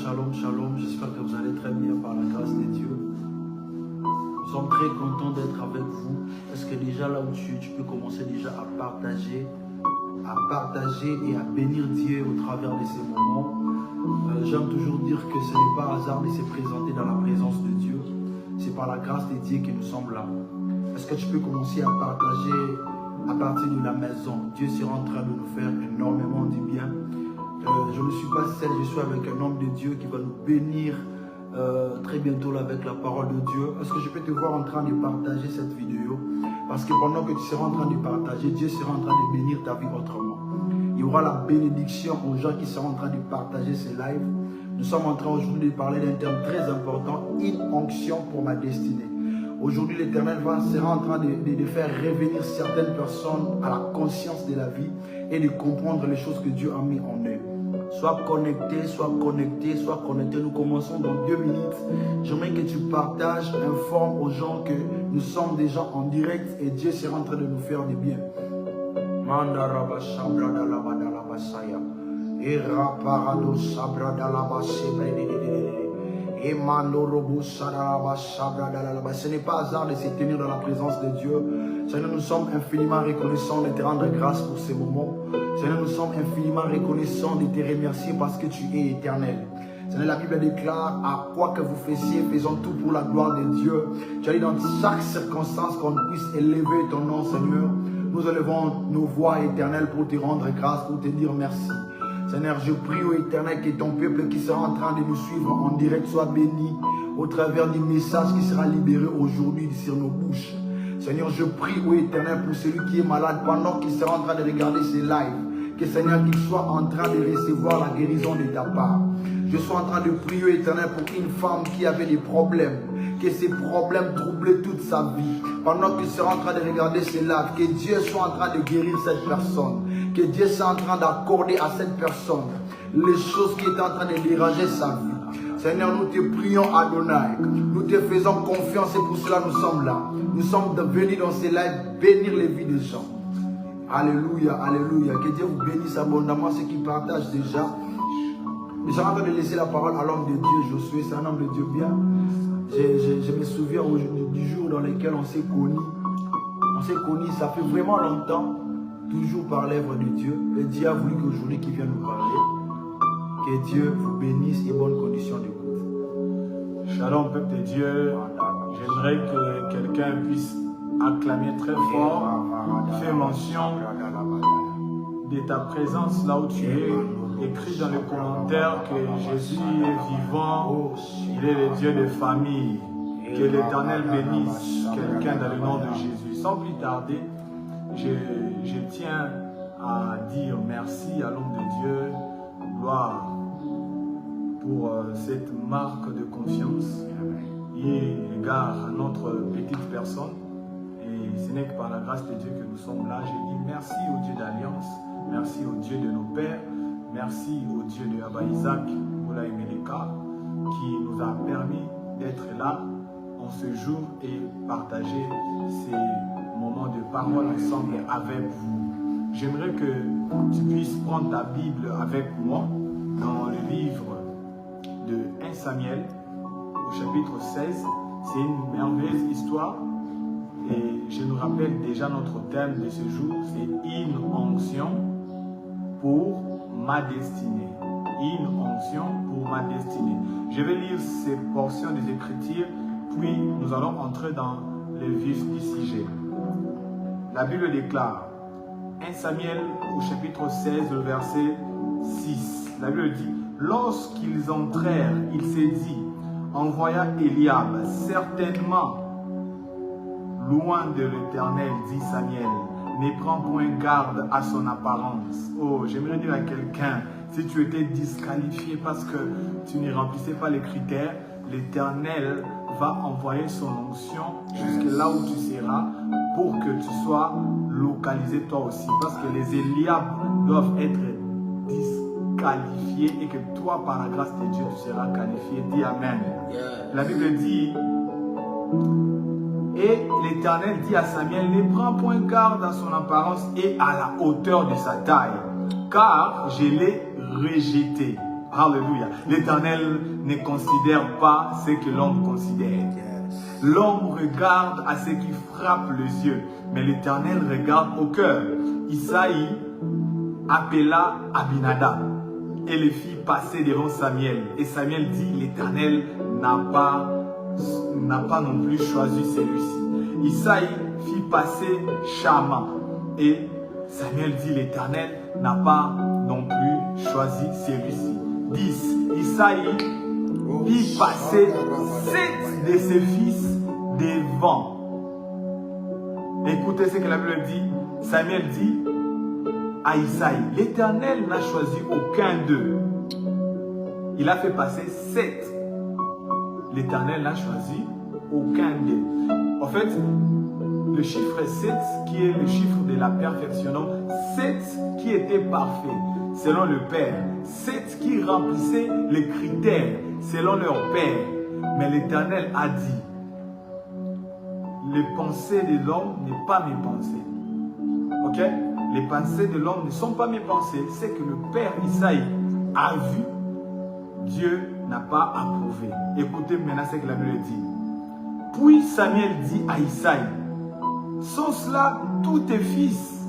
shalom, shalom. J'espère que vous allez très bien par la grâce de Dieu. Nous sommes très contents d'être avec vous. Est-ce que déjà là où tu peux commencer déjà à partager et à bénir Dieu au travers de ces moments. J'aime toujours dire que ce n'est pas hasard de se présenter dans la présence de Dieu. C'est par la grâce de Dieu que nous sommes là. Est-ce que tu peux commencer à partager à partir de la maison? Dieu sera en train de nous faire énormément du bien. Je ne suis pas seul, je suis avec un homme de Dieu qui va nous bénir très bientôt là, avec la parole de Dieu. Est-ce que je peux te voir en train de partager cette vidéo? Parce que pendant que tu seras en train de partager, Dieu sera en train de bénir ta vie autrement. Il y aura la bénédiction aux gens qui seront en train de partager ces lives. Nous sommes en train aujourd'hui de parler d'un terme très important, une onction pour ma destinée. Aujourd'hui, l'Éternel sera en train de faire revenir certaines personnes à la conscience de la vie et de comprendre les choses que Dieu a mis en eux. Sois connecté, sois connecté, sois connecté. Nous commençons dans 2 minutes. J'aimerais que tu partages, informes aux gens que nous sommes déjà en direct et Dieu sera en train de nous faire du bien. Mandaraba Shabra Dalabada Basaya. Era Parado Sabra Dalaba Ce n'est pas hasard de se tenir dans la présence de Dieu. Seigneur, nous sommes infiniment reconnaissants de te rendre grâce pour ces moments. Seigneur, nous sommes infiniment reconnaissants de te remercier parce que tu es éternel. Seigneur, la Bible déclare à quoi que vous fassiez, faisons tout pour la gloire de Dieu. Tu as dit dans chaque circonstance qu'on puisse élever ton nom, Seigneur. Nous élevons nos voix éternelles pour te rendre grâce, pour te dire merci. Seigneur, je prie au Éternel que ton peuple qui sera en train de nous suivre en direct soit béni au travers du message qui sera libéré aujourd'hui sur nos bouches. Seigneur, je prie au Éternel pour celui qui est malade pendant qu'il sera en train de regarder ces lives. Que Seigneur, qu'il soit en train de recevoir la guérison de ta part. Je suis en train de prier au Éternel pour une femme qui avait des problèmes. Que ces problèmes troublaient toute sa vie. Pendant qu'il sera en train de regarder ces lives, que Dieu soit en train de guérir cette personne. Que Dieu soit en train d'accorder à cette personne les choses qui est en train de déranger sa vie. Seigneur, nous te prions Adonai. Nous te faisons confiance et pour cela nous sommes là. Nous sommes venus dans ces lives bénir les vies des gens. Alléluia, alléluia. Que Dieu vous bénisse abondamment ceux qui partagent déjà. Je suis en train de laisser la parole à l'homme de Dieu, Josué. C'est un homme de Dieu bien. Je me souviens du jour dans lequel on s'est connus. On s'est connus, ça fait vraiment longtemps. Toujours par l'œuvre de Dieu. Et Dieu a voulu qu'aujourd'hui qu'il vienne nous parler. Que Dieu vous bénisse et bonnes conditions d'écoute. Shalom peuple de Dieu. J'aimerais que quelqu'un puisse acclamer très fort. Fais mention de ta présence là où tu es. Écris dans les commentaires que Jésus est vivant. Il est le Dieu de famille. Que l'Éternel bénisse quelqu'un dans le nom de Jésus. Sans plus tarder, je tiens à dire merci à l'homme de Dieu, gloire pour cette marque de confiance et égard à notre petite personne. Et ce n'est que par la grâce de Dieu que nous sommes là. Je dis merci au Dieu d'Alliance, merci au Dieu de nos pères, merci au Dieu de Abba Isaac, Moula et Meleka, qui nous a permis d'être là en ce jour et partager ces moment de parole ensemble avec vous. J'aimerais que tu puisses prendre ta Bible avec moi dans le livre de 1 Samuel au chapitre 16. C'est une merveilleuse histoire et je nous rappelle déjà notre thème de ce jour, c'est une onction pour ma destinée. Une onction pour ma destinée. Je vais lire ces portions des Écritures, puis nous allons entrer dans le vif du sujet. La Bible déclare, 1 Samuel au chapitre 16, le verset 6. La Bible dit, lorsqu'ils entrèrent, il s'est dit, envoya Eliab, certainement, loin de l'Éternel, dit Samuel, ne prends point garde à son apparence. Oh, j'aimerais dire à quelqu'un, si tu étais disqualifié parce que tu ne remplissais pas les critères, l'Éternel va envoyer son onction jusque là où tu seras pour que tu sois localisé toi aussi. Parce que les Eliab doivent être disqualifiés et que toi, par la grâce de Dieu, tu seras qualifié. Dis Amen. La Bible dit, et l'Éternel dit à Samuel, ne prends point garde à son apparence et à la hauteur de sa taille, car je l'ai rejeté. Alléluia. L'Éternel ne considère pas ce que l'homme considère. L'homme regarde à ce qui frappe les yeux, mais l'Éternel regarde au cœur. Isaïe appela Abinadab et les fit passer devant Samuel. Et Samuel dit, l'Éternel n'a pas non plus choisi celui-ci. Isaïe fit passer Shama et Samuel dit, l'Éternel n'a pas non plus choisi celui-ci. 10. Isaïe fit passer 7 de ses fils devant. Écoutez ce que la Bible dit. Samuel dit à Isaïe, l'Éternel n'a choisi aucun d'eux. Il a fait passer 7. L'Éternel n'a choisi aucun d'eux. En fait, le chiffre 7 qui est le chiffre de la perfection. 7 qui était parfait selon le Père. 7 qui remplissaient les critères selon leur Père. Mais l'Éternel a dit, les pensées de l'homme ne sont pas mes pensées. Ok? Les pensées de l'homme ne sont pas mes pensées. C'est que le Père Isaïe a vu, Dieu n'a pas approuvé. Écoutez maintenant ce que la Bible dit. Puis Samuel dit à Isaïe, sont cela tous tes fils?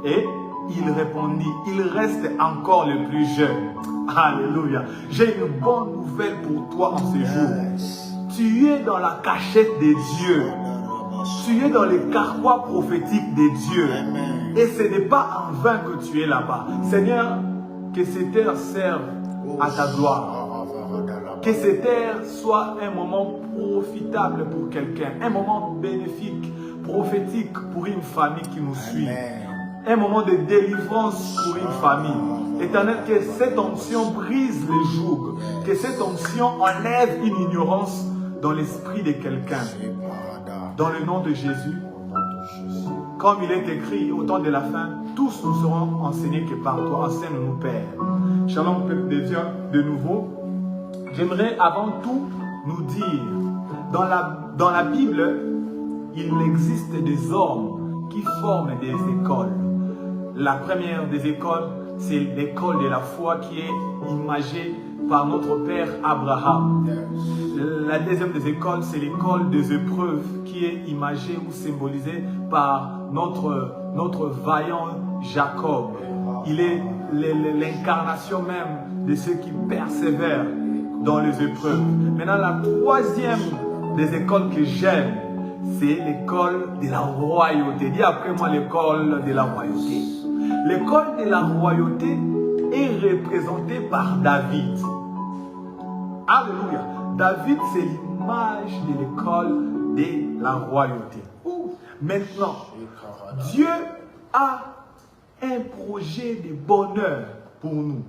Et il répondit, il reste encore le plus jeune. Alléluia. J'ai une bonne nouvelle pour toi en ce jour. Tu es dans la cachette de Dieu. Tu es dans les carquois prophétiques de Dieu. Et ce n'est pas en vain que tu es là-bas. Seigneur, que cette heure serve à ta gloire. Que cette heure soit un moment profitable pour quelqu'un. Un moment bénéfique, prophétique pour une famille qui nous suit. Un moment de délivrance pour une famille. Éternel, que cette onction brise les jougs. Que cette onction enlève une ignorance dans l'esprit de quelqu'un. Dans le nom de Jésus, comme il est écrit au temps de la fin, tous nous serons enseignés que par toi. Enseigne-nous, Père. Shalom, peuple de Dieu, de nouveau. J'aimerais avant tout nous dire, dans la Bible, il existe des hommes qui forment des écoles. La première des écoles, c'est l'école de la foi qui est imagée par notre Père Abraham. La deuxième des écoles, c'est l'école des épreuves qui est imagée ou symbolisée par notre vaillant Jacob. Il est l'incarnation même de ceux qui persévèrent dans les épreuves. Maintenant, la troisième des écoles que j'aime, c'est l'école de la royauté. Dis après moi l'école de la royauté. L'école de la royauté est représentée par David. Alléluia. David, c'est l'image de l'école de la royauté. Maintenant, Dieu a un projet de bonheur pour nous.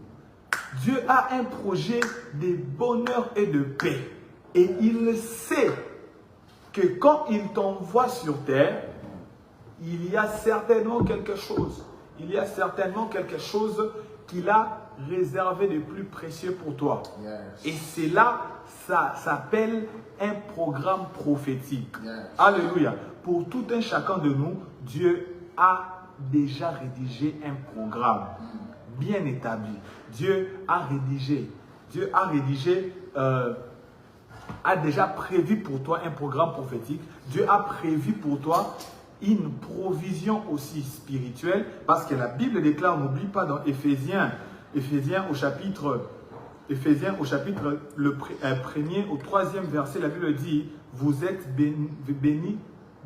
Dieu a un projet de bonheur et de paix. Et il sait que quand il t'envoie sur terre, il y a certainement quelque chose. Il y a certainement quelque chose qu'il a réservé de plus précieux pour toi. Yes. Et c'est là, ça s'appelle un programme prophétique. Yes. Alléluia. Pour tout un chacun de nous, Dieu a déjà rédigé un programme bien établi. Dieu a déjà prévu pour toi un programme prophétique. Dieu a prévu pour toi une provision aussi spirituelle, parce que la Bible déclare, n'oublie pas dans Éphésiens au chapitre le 1er au 3e verset, la Bible dit, vous êtes bénis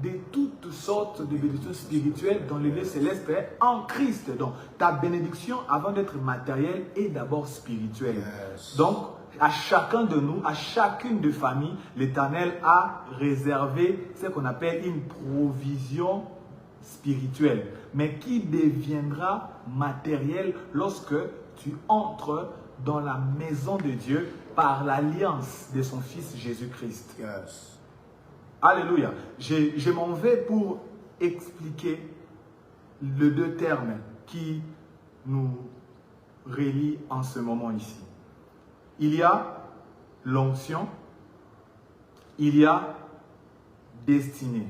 de toutes sortes de bénédictions spirituelles dans les lieux célestes en Christ. Donc, ta bénédiction, avant d'être matérielle, est d'abord spirituelle. Yes. Donc, à chacun de nous, à chacune de familles, l'Éternel a réservé ce qu'on appelle une provision spirituelle, mais qui deviendra matérielle lorsque tu entres dans la maison de Dieu par l'alliance de son Fils Jésus-Christ. Yes. Alléluia. Je m'en vais pour expliquer les deux termes qui nous relient en ce moment ici. Il y a l'onction, il y a destinée.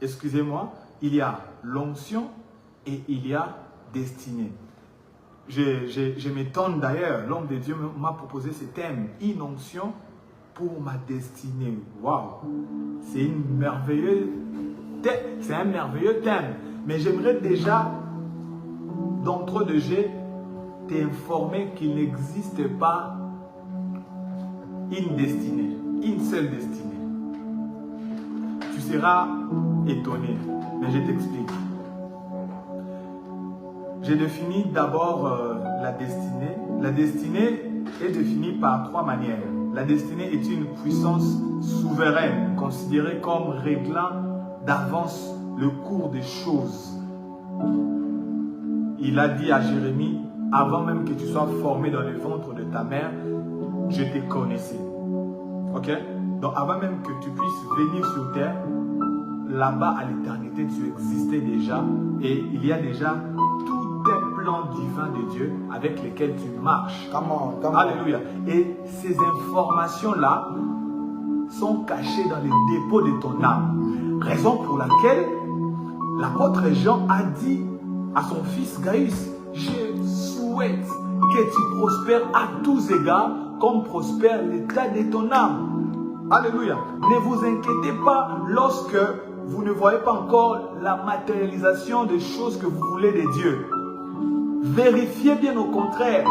Excusez-moi, il y a l'onction et il y a destinée. je m'étonne d'ailleurs, l'homme de Dieu m'a proposé ce thème, une onction pour ma destinée. Waouh! C'est un merveilleux thème. Mais j'aimerais déjà, d'entre deux jets, t'informer qu'il n'existe pas une destinée, une seule destinée. Tu seras étonné, mais je t'explique. J'ai défini d'abord la destinée. La destinée est définie par trois manières. La destinée est une puissance souveraine, considérée comme réglant d'avance le cours des choses. Il a dit à Jérémie, avant même que tu sois formé dans le ventre de ta mère, je te connaissais. Ok? Donc avant même que tu puisses venir sur terre, là-bas à l'éternité, tu existais déjà et il y a déjà tout un plan divin de Dieu avec lequel tu marches. Come on. Alléluia. Et ces informations-là sont cachées dans les dépôts de ton âme. Raison pour laquelle l'apôtre Jean a dit à son fils Gaius, je souhaite que tu prospères à tous égards comme prospère l'état de ton âme. Alléluia. Ne vous inquiétez pas lorsque vous ne voyez pas encore la matérialisation des choses que vous voulez de Dieu. Vérifiez bien au contraire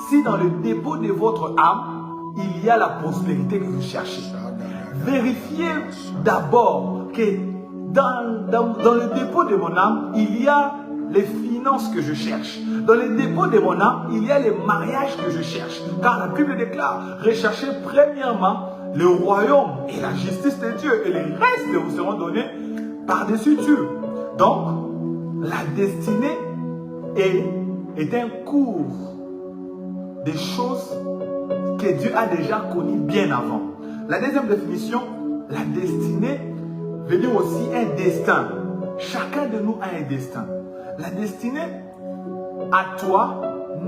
si dans le dépôt de votre âme, il y a la prospérité que vous cherchez. Vérifiez d'abord que dans le dépôt de mon âme, il y a les finances que je cherche. Dans le dépôt de mon âme, il y a les mariages que je cherche. Car la Bible déclare, recherchez premièrement le royaume et la justice de Dieu. Et les restes vous seront donnés par-dessus Dieu. Donc, la destinée est un cours des choses que Dieu a déjà connues bien avant. La deuxième définition, la destinée veut dire aussi un destin. Chacun de nous a un destin. La destinée à toi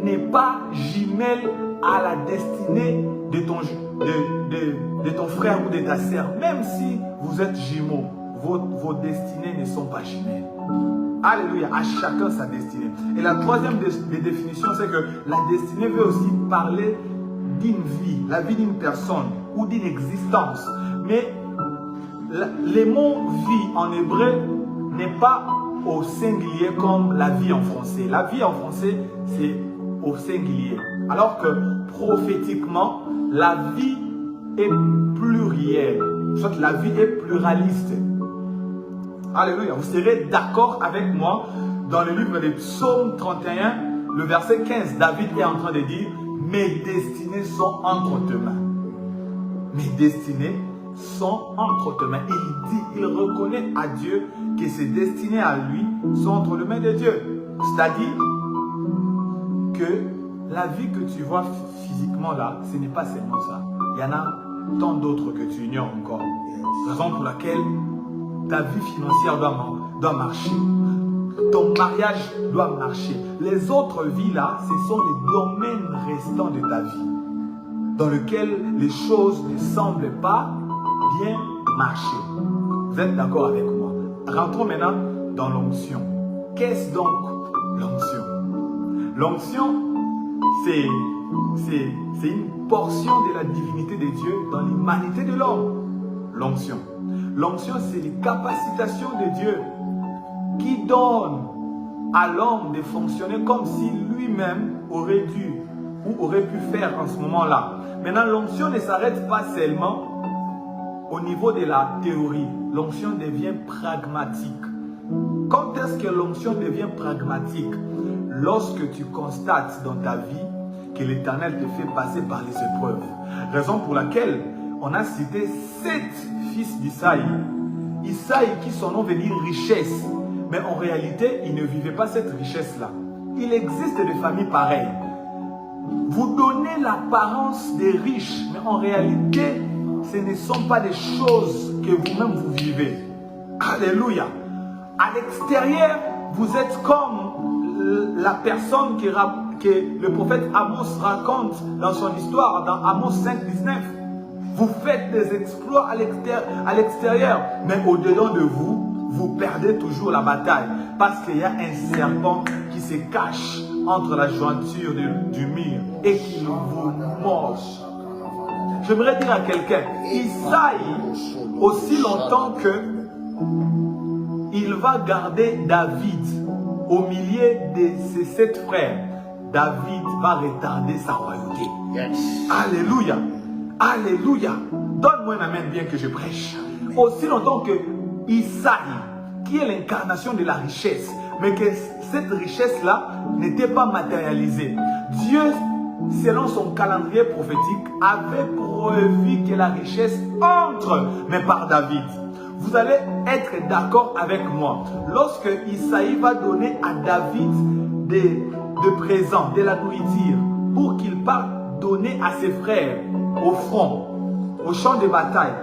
n'est pas jumelle à la destinée de ton frère ou de ta sœur. Même si vous êtes jumeaux, vos destinées ne sont pas jumelles. Alléluia, à chacun sa destinée. Et la troisième des définitions, c'est que la destinée veut aussi parler d'une vie, la vie d'une personne ou d'une existence. Mais le mot vie en hébreu n'est pas au singulier comme la vie en français. La vie en français, c'est au singulier. Alors que prophétiquement, la vie est plurielle. Soit la vie est pluraliste. Alléluia. Vous serez d'accord avec moi dans le livre des Psaumes 31, le verset 15. David est en train de dire, mes destinées sont entre tes mains. Mes destinées sont entre tes mains. Il dit, il reconnaît à Dieu que ses destinées à lui sont entre les mains de Dieu. C'est-à-dire que la vie que tu vois physiquement là, ce n'est pas seulement ça. Il y en a tant d'autres que tu ignores encore. Raison pour laquelle ta vie financière doit marcher. Ton mariage doit marcher. Les autres vies là, ce sont les domaines restants de ta vie, dans lesquels les choses ne semblent pas bien marcher. Vous êtes d'accord avec moi? Rentrons maintenant dans l'onction. Qu'est-ce donc l'onction? L'onction, c'est une portion de la divinité de Dieu dans l'humanité de l'homme. L'onction. L'onction, c'est les capacitations de Dieu qui donnent à l'homme de fonctionner comme si lui-même aurait dû ou aurait pu faire en ce moment-là. Maintenant, l'onction ne s'arrête pas seulement au niveau de la théorie. L'onction devient pragmatique. Quand est-ce que l'onction devient pragmatique? Lorsque tu constates dans ta vie que l'Éternel te fait passer par les épreuves. Raison pour laquelle on a cité 7 fils d'Isaïe. Isaïe qui son nom veut dire richesse. Mais en réalité, il ne vivait pas cette richesse-là. Il existe des familles pareilles. Vous donnez l'apparence des riches, mais en réalité, ce ne sont pas des choses que vous-même vous vivez. Alléluia. À l'extérieur, vous êtes comme la personne que le prophète Amos raconte dans son histoire, dans Amos 5, 19. Vous faites des exploits à l'extérieur, mais au-dedans de vous, vous perdez toujours la bataille. Parce qu'il y a un serpent qui se cache entre la jointure du mur et qu'il vous mord. J'aimerais dire à quelqu'un, Isaïe, aussi longtemps que il va garder David au milieu de ses 7 frères, David va retarder sa royauté. Yes. Alléluia. Alléluia. Donne-moi un amen bien que je prêche. Aussi longtemps que Isaïe, qui est l'incarnation de la richesse, mais que cette richesse-là n'était pas matérialisée. Dieu, selon son calendrier prophétique, avait prévu que la richesse entre, mais par David. Vous allez être d'accord avec moi. Lorsque Isaïe va donner à David des présents, de la nourriture, pour qu'il parte donner à ses frères au front, au champ de bataille,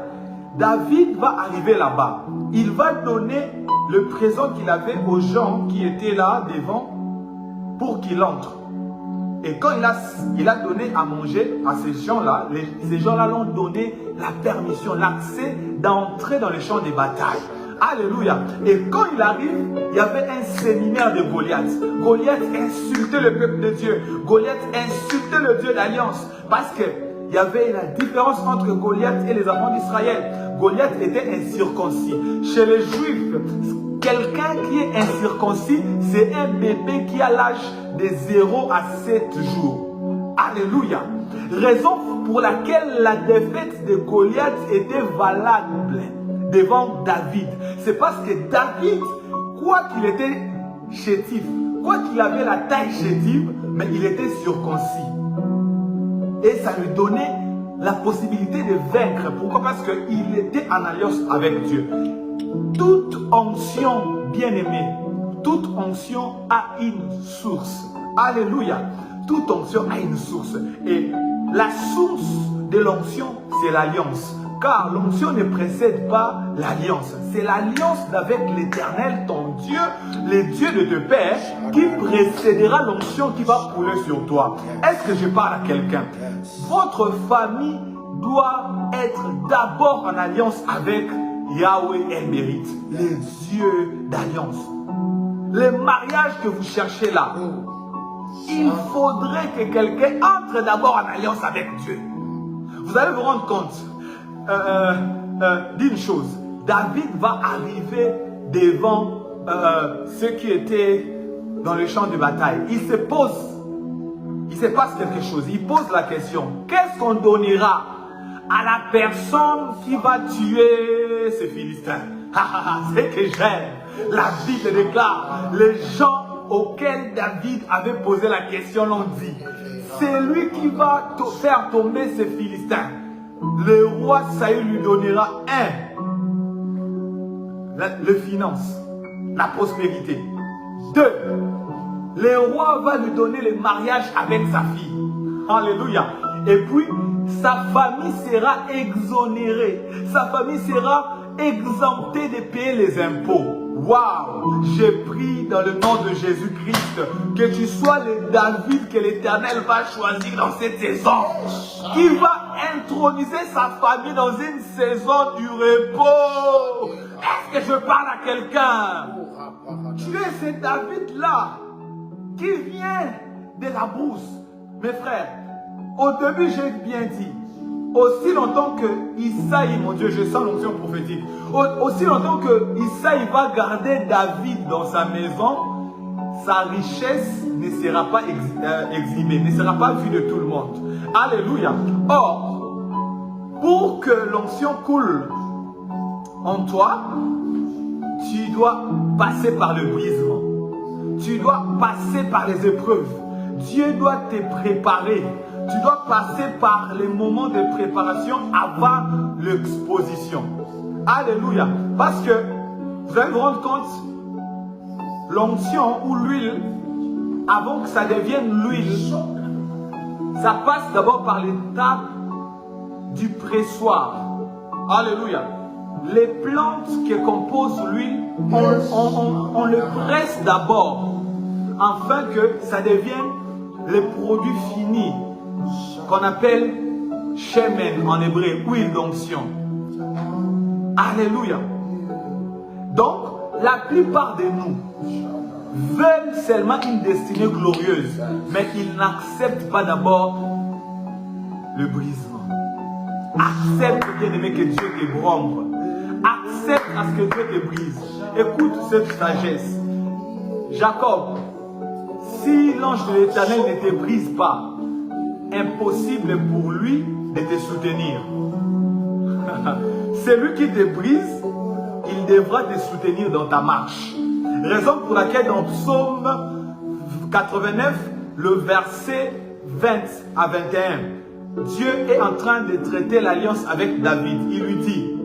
David va arriver là-bas. Il va donner le présent qu'il avait aux gens qui étaient là devant pour qu'il entre. Et quand il a donné à manger à ces gens-là, ces gens-là l'ont donné la permission, l'accès d'entrer dans les champs de bataille. Alléluia. Et quand il arrive, il y avait un séminaire de Goliath. Goliath insultait le peuple de Dieu. Goliath insultait le Dieu d'alliance. Parce qu'il y avait la différence entre Goliath et les enfants d'Israël. Goliath était incirconcis. Chez les Juifs, quelqu'un qui est incirconcis, c'est un bébé qui a l'âge de 0 à 7 jours. Alléluia. Raison pour laquelle la défaite de Goliath était valable devant David. C'est parce que David, quoi qu'il était chétif, quoi qu'il avait la taille chétive, mais il était circoncis. Et ça lui donnait la possibilité de vaincre. Pourquoi? Parce qu'il était en alliance avec Dieu. Toute onction, bien-aimée, toute onction a une source. Alléluia. Toute onction a une source. Et la source de l'onction, c'est l'alliance. Car l'onction ne précède pas l'alliance. C'est l'alliance avec l'Éternel, ton Dieu, le Dieu de tes pères, qui précédera l'onction qui va couler sur toi. Est-ce que je parle à quelqu'un? Votre famille doit être d'abord en alliance avec Yahweh El-Mérite, le Dieu d'alliance. Le mariage que vous cherchez là, il faudrait que quelqu'un entre d'abord en alliance avec Dieu. Vous allez vous rendre compte d'une chose. David va arriver devant ceux qui étaient dans le champ de bataille. Il se passe quelque chose. Il pose la question, qu'est-ce qu'on donnera à la personne qui va tuer ces Philistins? C'est que j'aime. La Bible déclare, les gens auxquels David avait posé la question l'ont dit, c'est lui qui va faire tomber ces Philistins. Le roi Saül lui donnera le finance, la prospérité. 2, le roi va lui donner le mariage avec sa fille. Alléluia. Et puis, sa famille sera exonérée. Sa famille sera exemptée de payer les impôts. Waouh! J'ai pris dans le nom de Jésus-Christ que tu sois le David que l'Éternel va choisir dans cette saison. Qui va introniser sa famille dans une saison du repos. Est-ce que je parle à quelqu'un? Tu es ce David-là qui vient de la brousse. Mes frères, au début j'ai bien dit, aussi longtemps que Isaïe, mon Dieu, je sens l'onction prophétique, aussi longtemps que Isaïe va garder David dans sa maison, sa richesse ne sera pas exhibée, ne sera pas vue de tout le monde. Alléluia. Or, pour que l'onction coule en toi, tu dois passer par le brisement. Tu dois passer par les épreuves. Dieu doit te préparer. Tu dois passer par les moments de préparation avant l'exposition. Alléluia. Parce que vous allez vous rendre compte, l'onction ou l'huile, avant que ça devienne l'huile, ça passe d'abord par l'étape du pressoir. Alléluia. Les plantes qui composent l'huile, on le presse d'abord, afin que ça devienne le produit fini, qu'on appelle shemen en hébreu, huile d'onction. Alléluia. Donc, la plupart de nous, veulent seulement une destinée glorieuse, mais ils n'acceptent pas d'abord le brisement. Accepte, bien-aimé, que Dieu t'ébranle. Accepte à ce que Dieu te brise. Écoute cette sagesse. Jacob, si l'ange de l'Éternel ne te brise pas, impossible pour lui de te soutenir. Celui qui te brise, il devra te soutenir dans ta marche. Raison pour laquelle dans Psaume 89, le verset 20 à 21, Dieu est en train de traiter l'alliance avec David. Il lui dit,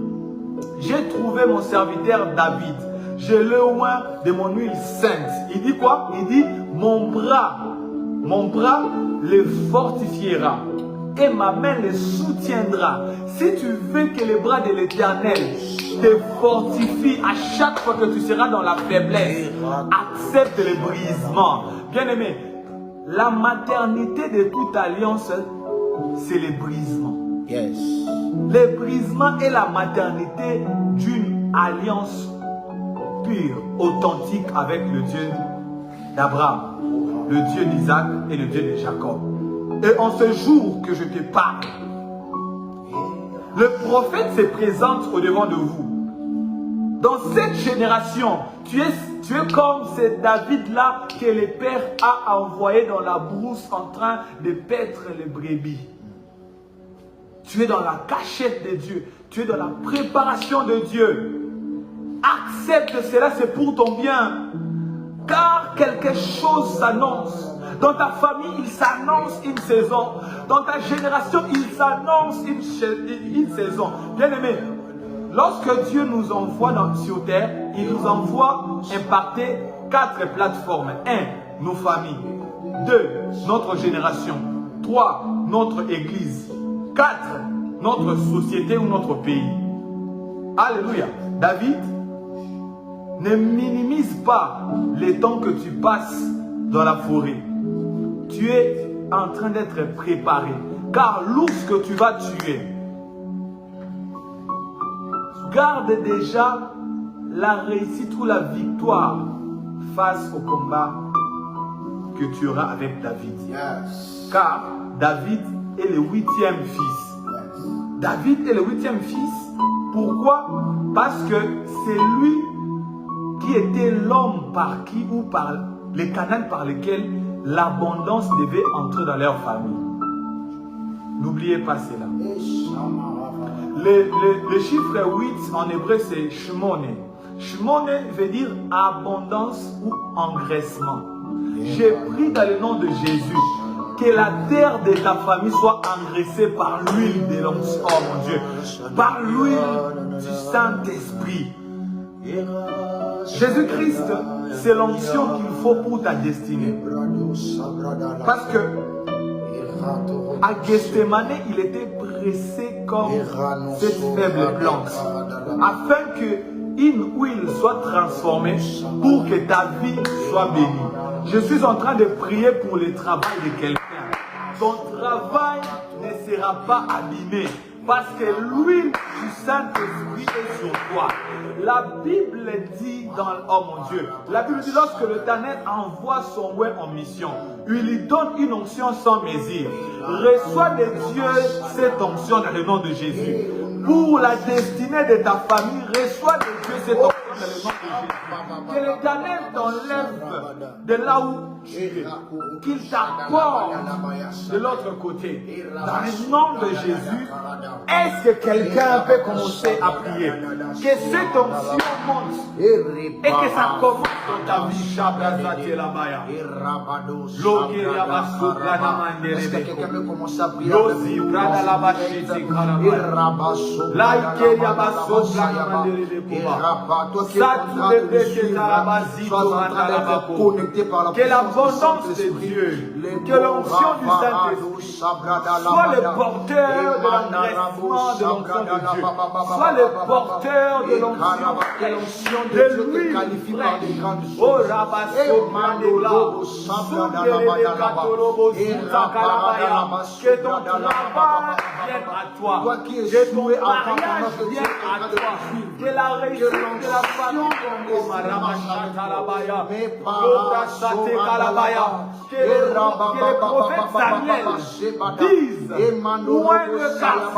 j'ai trouvé mon serviteur David, je le oint de mon huile sainte. Il dit quoi? Il dit, mon bras le fortifiera et ma main le soutiendra. Si tu veux que les bras de l'Éternel te fortifient à chaque fois que tu seras dans la faiblesse, accepte le brisement. Bien-aimé, la maternité de toute alliance, c'est le brisement. Yes. Le brisement est la maternité d'une alliance pure, authentique avec le Dieu d'Abraham, le Dieu d'Isaac et le Dieu de Jacob. Et en ce jour que je te parle, le prophète se présente au-devant de vous. Dans cette génération, tu es comme ce David-là que le Père a envoyé dans la brousse en train de paître les brebis. Tu es dans la cachette de Dieu. Tu es dans la préparation de Dieu. Accepte cela, c'est pour ton bien. Car quelque chose s'annonce. Dans ta famille, il s'annonce une saison. Dans ta génération, il s'annonce une saison. Bien-aimé, lorsque Dieu nous envoie sur terre, il nous envoie impacter 4 plateformes. 1, nos familles. 2, notre génération. 3, notre église. 4, notre société ou notre pays. Alléluia. David, ne minimise pas les temps que tu passes dans la forêt. Tu es en train d'être préparé. Car l'ours que tu vas tuer, garde déjà la réussite ou la victoire face au combat que tu auras avec David. Yes. Car David est le 8e fils. Yes. David est le 8e fils. Pourquoi? Parce que c'est lui qui était l'homme par qui ou par les canaux par lesquels l'abondance devait entrer dans leur famille. N'oubliez pas cela. Le chiffre 8 en hébreu c'est Shmone. Shmone veut dire abondance ou engraissement. J'ai pris dans le nom de Jésus que la terre de ta famille soit engraissée par l'huile de l'onction, oh mon Dieu, par l'huile du Saint-Esprit. Jésus-Christ, c'est l'onction qu'il faut pour ta destinée. Parce que à Gethsemane, il était pressé comme cette faible plante, afin qu'une huile soit transformée pour que ta vie soit bénie. Je suis en train de prier pour le travail de quelqu'un. Ton travail ne sera pas abîmé parce que l'huile du Saint-Esprit est sur toi. La Bible dit dans... Oh mon Dieu. La Bible dit lorsque l'Éternel envoie son ouai en mission, il lui donne une onction sans mesure. Reçois de Dieu cette onction dans le nom de Jésus. Pour la destinée de ta famille, reçois de Dieu cette onction dans le nom de Jésus. Que l'Éternel t'enlève de là où tu es. Qu'il t'apporte de l'autre côté. Dans le nom de Jésus, est-ce que quelqu'un peut commencer à prier? Que cette onction monte et que ça commence dans ta vie. Est-ce que quelqu'un peut commencer à prier? Que la l'abondance de Dieu, que l'onction du Saint-Esprit soit le porteur de l'engraissement de l'onction de Dieu, soit le porteur de l'onction de l'huile fraîche. Oh Rabasso, que ton travail vienne à toi, que ton mariage vienne à toi, que la réussite de la famille que le prophète Daniel dise où est le car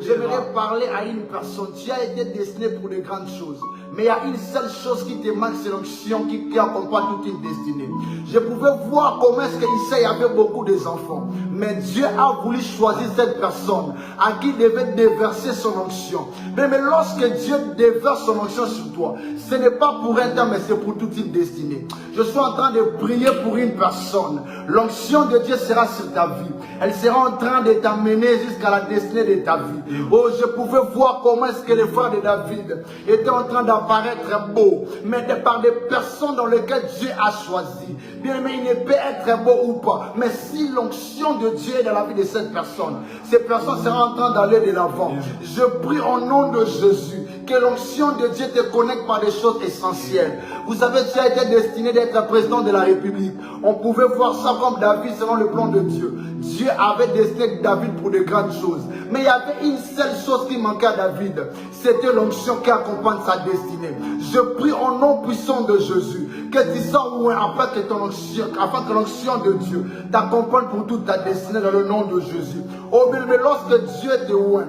J'aimerais parler à une personne. Tu as été destiné pour de grandes choses. Mais il y a une seule chose qui te manque, c'est l'onction qui accompagne toute une destinée. Je pouvais voir comment est-ce qu'Issaïe avait beaucoup d'enfants. Mais Dieu a voulu choisir cette personne à qui il devait déverser son onction. Mais lorsque Dieu déverse son onction sur toi, ce n'est pas pour un temps, mais c'est pour toute une destinée. Je suis en train de prier pour une personne. L'onction de Dieu sera sur ta vie. Elle sera en train de t'amener jusqu'à la destinée de ta vie. Oh, je pouvais voir comment est-ce que les frères de David étaient en train d'apparaître beaux, mais par des personnes dans lesquelles Dieu a choisi. Bien aimé, il ne peut être beau ou pas, mais si l'onction de Dieu est dans la vie de cette personne, cette personne sera en train d'aller de l'avant. Je prie au nom de Jésus que l'onction de Dieu te connecte par des choses essentielles. Vous savez, tu as été destiné d'être président de la République. On pouvait voir ça comme David selon le plan de Dieu. Dieu avait destiné David pour de grandes choses. Mais il y avait une seule chose qui manquait à David. C'était l'onction qui accompagne sa destinée. Je prie au nom puissant de Jésus que tu sois loin afin que l'onction de Dieu t'accompagne pour toute ta destinée dans le nom de Jésus. Oh, mais lorsque Dieu est loin,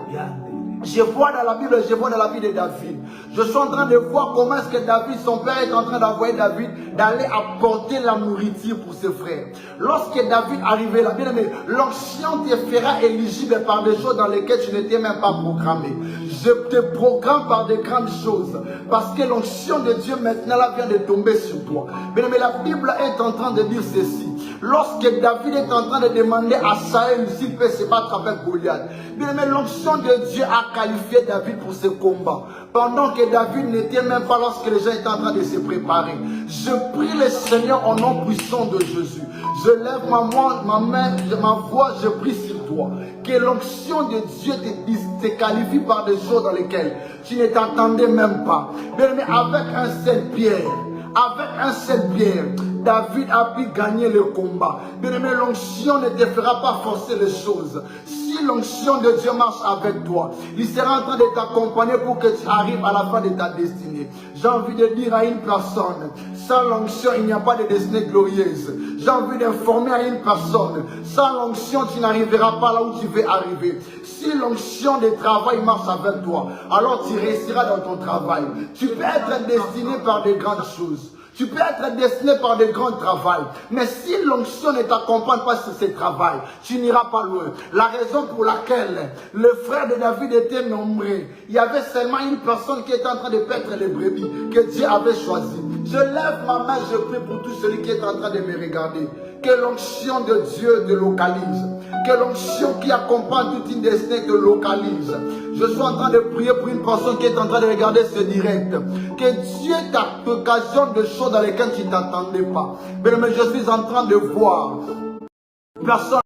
je vois dans la Bible, je vois dans la vie de David. Je suis en train de voir comment est-ce que David, son père est en train d'envoyer David d'aller apporter la nourriture pour ses frères. Lorsque David arrivait là, bien aimé, l'onction te fera éligible par des choses dans lesquelles tu n'étais même pas programmé. Je te programme par des grandes choses parce que l'onction de Dieu maintenant là vient de tomber sur toi. Bien aimé, la Bible est en train de dire ceci. Lorsque David est en train de demander à Saül s'il peut se battre avec Goliath, bien aimé, l'onction de Dieu a qualifié David pour ce combat. Pendant que David n'était même pas, lorsque les gens étaient en train de se préparer. Je prie le Seigneur au nom puissant de Jésus. Je lève ma voix, je prie sur toi. Que l'onction de Dieu te qualifie par des choses dans lesquelles tu ne t'attendais même pas. Bien aimé, avec un seul pierre, David a pu gagner le combat. Bien aimé, l'onction ne te fera pas forcer les choses. Si l'onction de Dieu marche avec toi, il sera en train de t'accompagner pour que tu arrives à la fin de ta destinée. J'ai envie de dire à une personne, sans l'onction, il n'y a pas de destinée glorieuse. J'ai envie d'informer à une personne, sans l'onction, tu n'arriveras pas là où tu veux arriver. Si l'onction de travail marche avec toi, alors tu réussiras dans ton travail. Tu peux être destiné par de grandes choses. Tu peux être destiné par de grands travaux. Mais si l'onction ne t'accompagne pas sur ce travail, tu n'iras pas loin. La raison pour laquelle le frère de David était nombré, il y avait seulement une personne qui était en train de paître les brebis que Dieu avait choisi. Je lève ma main, je prie pour tout celui qui est en train de me regarder. Que l'onction de Dieu te localise. Que l'onction qui accompagne toute une destinée te localise. Je suis en train de prier pour une personne qui est en train de regarder ce direct. Que Dieu t'occasionne de choses dans lesquelles tu ne t'attendais pas. Mais je suis en train de voir personne